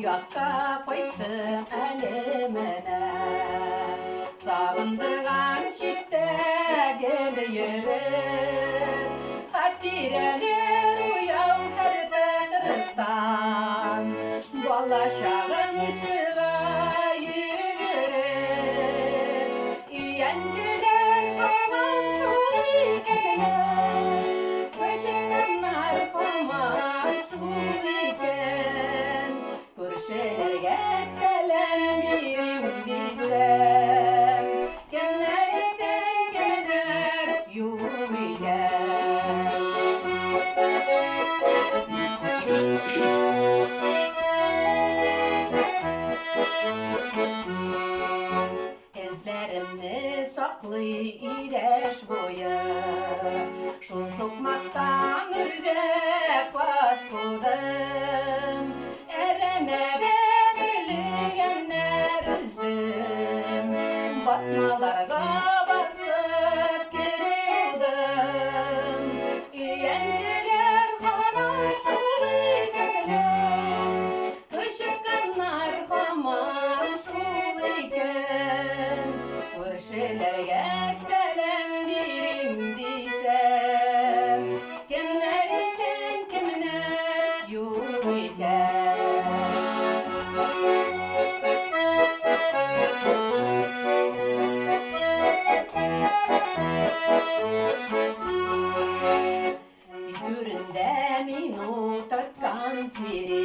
Uyakta koydum elimine. Sağındırgan çitte geliyorum. Takdireler uyav kırpıktan. Dolaşağım ışığa yürürüm. Yenciler kalan şurikenler. Kışınlar kalan şuriken. Kurşelerge selam bizem. Genler sen genler yürüyen. Ezlerimni saklı ireş boya. Şun sokmaktan ürek baskıdım. Eremeden ölüyenler üzdüm. Basmalarga basıp giriyordum. Yengiler kalan şulikenler. Kışıkkanlar kaman şuliken. Körşelerge selam birim desem. Kimleri sen kimine yürüyen. Yüründe minut atkan siri.